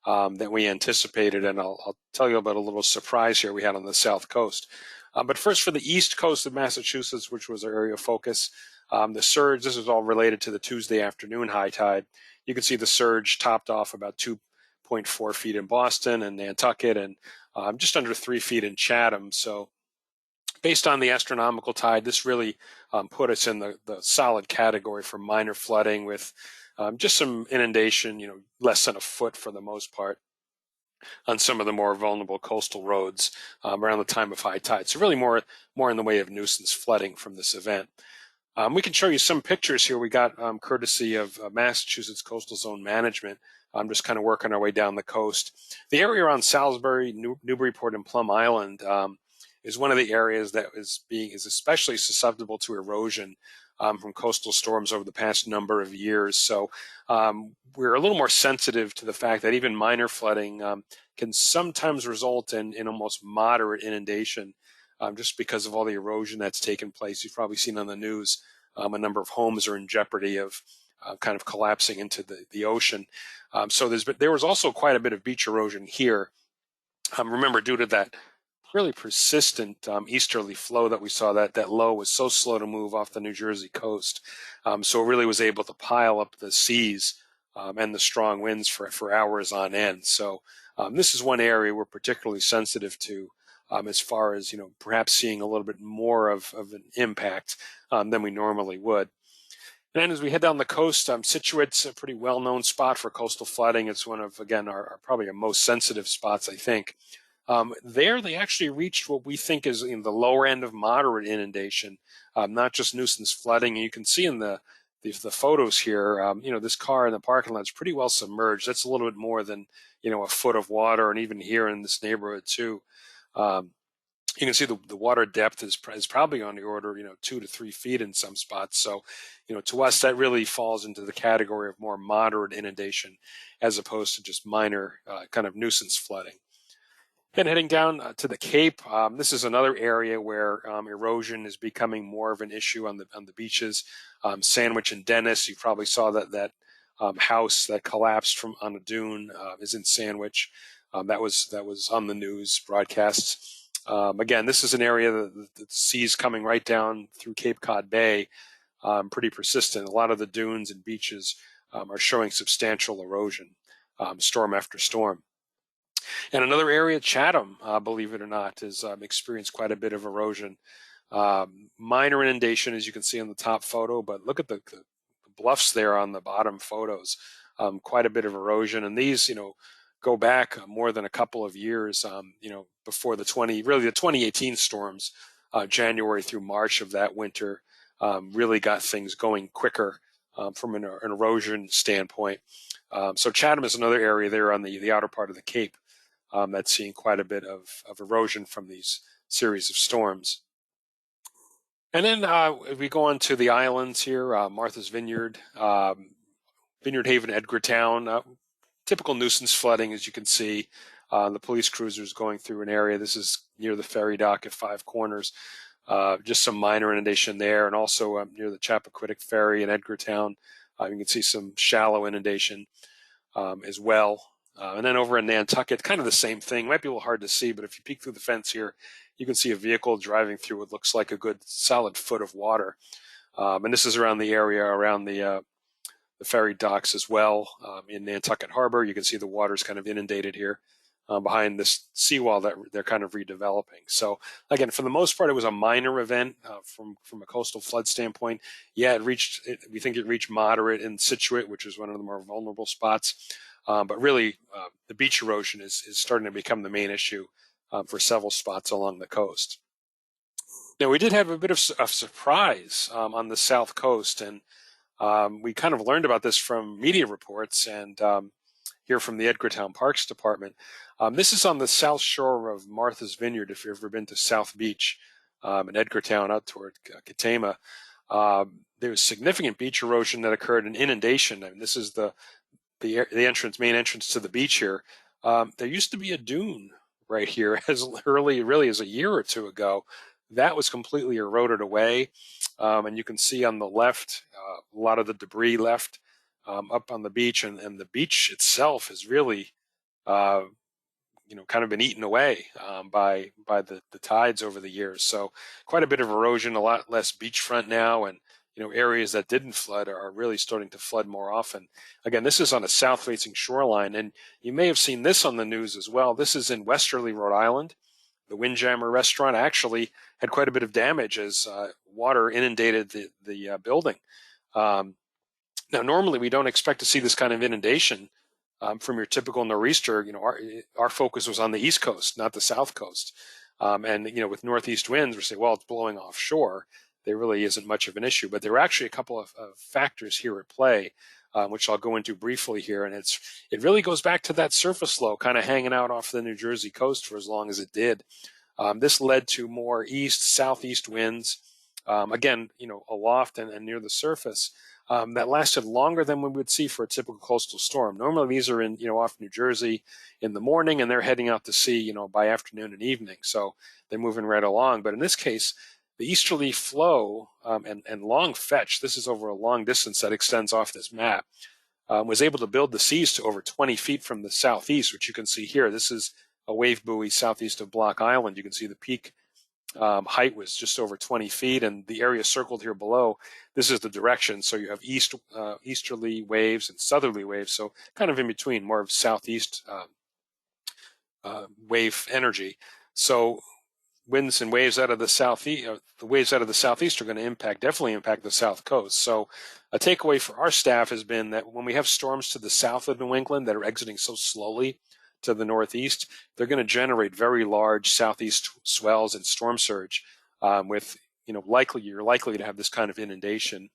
than we anticipated, and I'll tell you about a little surprise here we had on the south coast. But first, for the east coast of Massachusetts, which was our area of focus, The surge, this is all related to the Tuesday afternoon high tide. You can see the surge topped off about 2.4 feet in Boston and Nantucket, and just under 3 feet in Chatham. So based on the astronomical tide, this really put us in the solid category for minor flooding with just some inundation, less than a foot for the most part on some of the more vulnerable coastal roads around the time of high tide. So really more in the way of nuisance flooding from this event. We can show you some pictures here we got courtesy of Massachusetts Coastal Zone Management. I'm just kind of working our way down the coast. The area around Salisbury, Newburyport, and Plum Island is one of the areas that is especially susceptible to erosion from coastal storms over the past number of years. So we're a little more sensitive to the fact that even minor flooding can sometimes result in almost moderate inundation just because of all the erosion that's taken place. You've probably seen on the news a number of homes are in jeopardy of kind of collapsing into the ocean. So there was also quite a bit of beach erosion here. Remember, due to that really persistent easterly flow that we saw, that low was so slow to move off the New Jersey coast. So it really was able to pile up the seas and the strong winds for hours on end. So this is one area we're particularly sensitive to as far as, perhaps seeing a little bit more of an impact than we normally would. And then as we head down the coast, Scituate's a pretty well-known spot for coastal flooding. It's one of, again, our probably our most sensitive spots, I think. There, they actually reached what we think is in the lower end of moderate inundation, not just nuisance flooding. And you can see in the photos here, this car in the parking lot is pretty well submerged. That's a little bit more than, a foot of water, and even here in this neighborhood too. You can see the water depth is probably on the order, 2 to 3 feet in some spots. So, to us, that really falls into the category of more moderate inundation as opposed to just minor kind of nuisance flooding. And heading down to the Cape, this is another area where erosion is becoming more of an issue on the beaches. Sandwich and Dennis, you probably saw that house that collapsed on a dune is in Sandwich. That was on the news broadcasts. Again, this is an area that the sea's coming right down through Cape Cod Bay, pretty persistent. A lot of the dunes and beaches are showing substantial erosion, storm after storm. And another area, Chatham, believe it or not, has experienced quite a bit of erosion. Minor inundation, as you can see on the top photo, but look at the bluffs there on the bottom photos. Quite a bit of erosion. And these, go back more than a couple of years, before the 2018 storms, January through March of that winter, really got things going quicker from an erosion standpoint. So Chatham is another area there on the outer part of the Cape that's seeing quite a bit of erosion from these series of storms. And then we go on to the islands here, Martha's Vineyard, Vineyard Haven, Edgartown. Typical nuisance flooding, as you can see. The police cruisers going through an area. This is near the ferry dock at Five Corners. Just some minor inundation there, and also near the Chappaquiddick Ferry in Edgartown. You can see some shallow inundation as well. And then over in Nantucket, kind of the same thing. Might be a little hard to see, but if you peek through the fence here, you can see a vehicle driving through what looks like a good solid foot of water. And this is around the area around the ferry docks as well. In Nantucket Harbor, you can see the water's kind of inundated here behind this seawall that they're kind of redeveloping. So again, for the most part, it was a minor event from a coastal flood standpoint. Yeah, we think it reached moderate in Scituate, which is one of the more vulnerable spots. But really, the beach erosion is starting to become the main issue for several spots along the coast. Now, we did have a bit of a surprise on the south coast, and we kind of learned about this from media reports and here from the Edgartown Parks Department. This is on the south shore of Martha's Vineyard, if you've ever been to South Beach in Edgartown out toward Katama. There was significant beach erosion that occurred in inundation. I mean, this is the main entrance to the beach here. There used to be a dune right here as early really as a year or two ago. That was completely eroded away. And you can see on the left, a lot of the debris left up on the beach, and the beach itself is really, kind of been eaten away by the tides over the years. So quite a bit of erosion, a lot less beachfront now, and areas that didn't flood are really starting to flood more often. Again, this is on a south-facing shoreline, and you may have seen this on the news as well. This is in Westerly, Rhode Island. The Windjammer restaurant actually had quite a bit of damage as water inundated the building. Now, normally we don't expect to see this kind of inundation from your typical nor'easter. Our focus was on the East Coast, not the South Coast. And with northeast winds, we say, well, it's blowing offshore. There really isn't much of an issue, but there are actually a couple of factors here at play, which I'll go into briefly here. And it really goes back to that surface low kind of hanging out off the New Jersey coast for as long as it did. This led to more southeast winds, again, aloft and near the surface, that lasted longer than we would see for a typical coastal storm. Normally these are in, off New Jersey in the morning, and they're heading out to sea, by afternoon and evening. So they're moving right along. But in this case, the easterly flow and long fetch, this is over a long distance that extends off this map, was able to build the seas to over 20 feet from the southeast, which you can see here. This is a wave buoy southeast of Block Island. You can see the peak height was just over 20 feet, and the area circled here below, this is the direction. So you have easterly waves and southerly waves, so kind of in between, more of southeast wave energy. So winds and waves out of the southeast, the waves out of the southeast are going to definitely impact the south coast. So a takeaway for our staff has been that when we have storms to the south of New England that are exiting so slowly to the northeast, they're going to generate very large southeast swells and storm surge with, you're likely to have this kind of inundation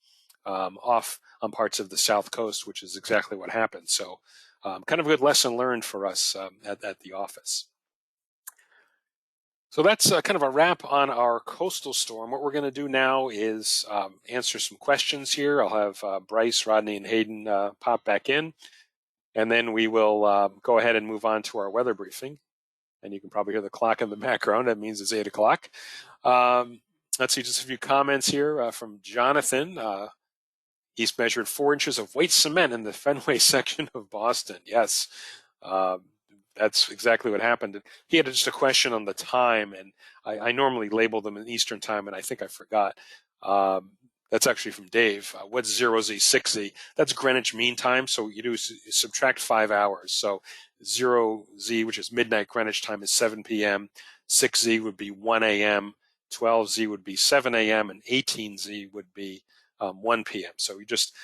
off on parts of the south coast, which is exactly what happened. So kind of a good lesson learned for us at the office. So that's kind of a wrap on our coastal storm. What we're going to do now is answer some questions here. I'll have Bryce, Rodney, and Hayden pop back in, and then we will go ahead and move on to our weather briefing. And you can probably hear the clock in the background. That means it's 8 o'clock. Let's see, just a few comments here from Jonathan. He's measured 4 inches of white cement in the Fenway section of Boston. Yes. That's exactly what happened. He had just a question on the time, and I normally label them in Eastern time, and I think I forgot. That's actually from Dave. What's 0Z, 6Z? That's Greenwich Mean Time, so you subtract 5 hours. So 0Z, which is midnight Greenwich time, is 7 p.m. 6Z would be 1 a.m. 12Z would be 7 a.m. and 18Z would be 1 p.m. So you just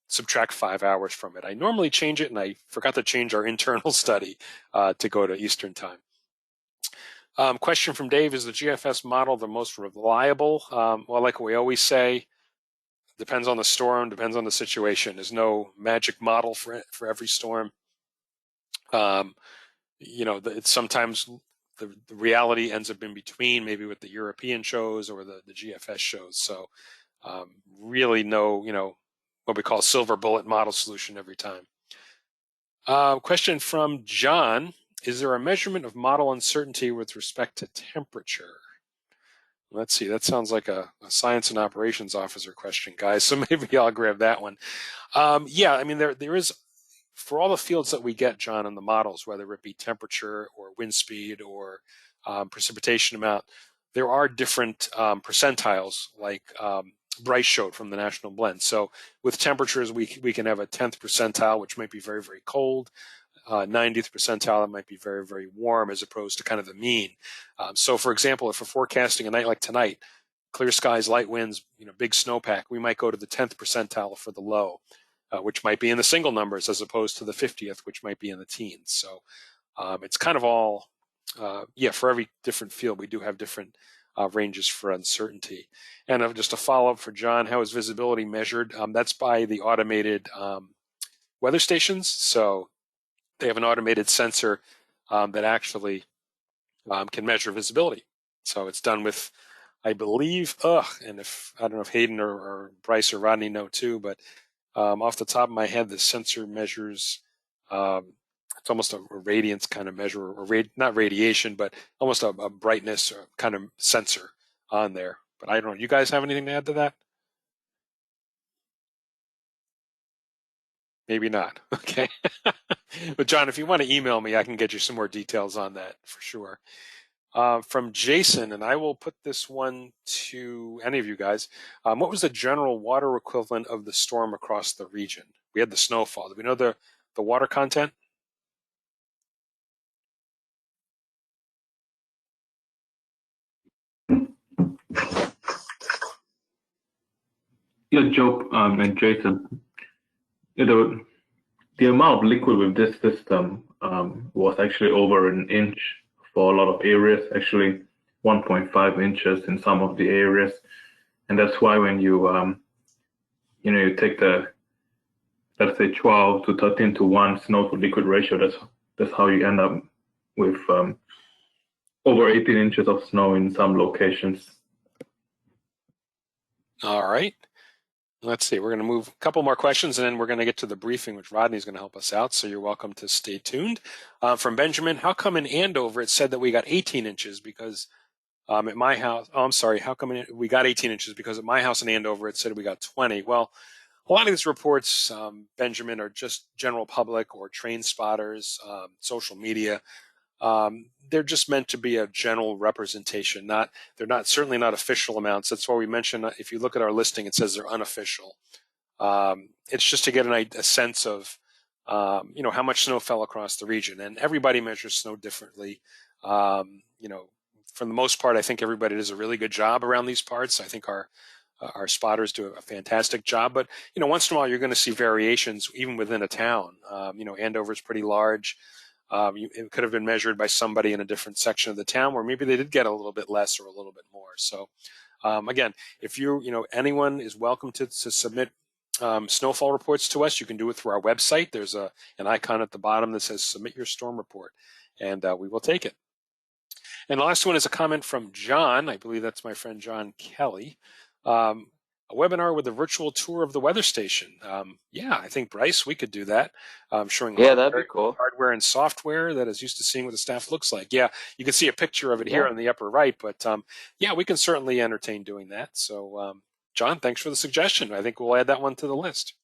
subtract 5 hours from it. I normally change it, and I forgot to change our internal study to go to Eastern time. Question from Dave, is the GFS model the most reliable? Well, like we always say, depends on the storm, depends on the situation. There's no magic model for every storm. It's sometimes the reality ends up in between, maybe with the European shows or the GFS shows. So really no, what we call silver bullet model solution every time. Question from John. Is there a measurement of model uncertainty with respect to temperature? Let's see, that sounds like a science and operations officer question, guys, so maybe I'll grab that one. Yeah, I mean, there is, for all the fields that we get, John, in the models, whether it be temperature or wind speed or precipitation amount, there are different percentiles, like Bryce showed from the National Blend. So with temperatures, we can have a 10th percentile, which might be very, very cold. 90th percentile, that might be very, very warm, as opposed to kind of the mean. So for example, if we're forecasting a night like tonight, clear skies, light winds, big snowpack, we might go to the 10th percentile for the low, which might be in the single numbers as opposed to the 50th, which might be in the teens. So it's kind of all, for every different field, we do have different ranges for uncertainty. And just a follow-up for John, how is visibility measured? That's by the automated weather stations. So they have an automated sensor that actually can measure visibility. So it's done with, I believe, and I don't know if Hayden or Bryce or Rodney know too, but off the top of my head, the sensor measures, it's almost a radiance kind of measure, or not radiation, but almost a brightness or kind of sensor on there. But I don't know, you guys have anything to add to that? Maybe not. Okay. But John, if you want to email me, I can get you some more details on that for sure. from Jason, and I will put this one to any of you guys. What was the general water equivalent of the storm across the region? We had the snowfall. Do we know the water content? Yeah, Joe and Jason, the amount of liquid with this system was actually over an inch for a lot of areas, actually 1.5 inches in some of the areas. And that's why when you, you take the, let's say 12 to 13 to 1 snow to liquid ratio, that's how you end up with over 18 inches of snow in some locations. All right. Let's see. We're going to move a couple more questions, and then we're going to get to the briefing, which Rodney's going to help us out. So you're welcome to stay tuned. From Benjamin, how come in Andover it said that we got 18 inches? Because at my house, oh, I'm sorry. How come we got 18 inches? Because at my house in Andover it said we got 20. Well, a lot of these reports, Benjamin, are just general public or train spotters, social media. They're just meant to be a general representation. They're certainly not official amounts. That's why we mentioned, if you look at our listing, it says they're unofficial. It's just to get a sense of, how much snow fell across the region, and everybody measures snow differently. For the most part, I think everybody does a really good job around these parts. I think our spotters do a fantastic job, but once in a while you're going to see variations even within a town. Andover's pretty large. It could have been measured by somebody in a different section of the town where maybe they did get a little bit less or a little bit more. So again, if anyone is welcome to submit snowfall reports to us, you can do it through our website. There's an icon at the bottom that says submit your storm report, and we will take it. And the last one is a comment from John. I believe that's my friend John Kelly. A webinar with a virtual tour of the weather station. Yeah, I think, Bryce, we could do that. Showing that'd be cool. Hardware and software that is used to seeing what the staff looks like. Yeah, you can see a picture of it here on the upper right, but yeah, we can certainly entertain doing that. So, John, thanks for the suggestion. I think we'll add that one to the list.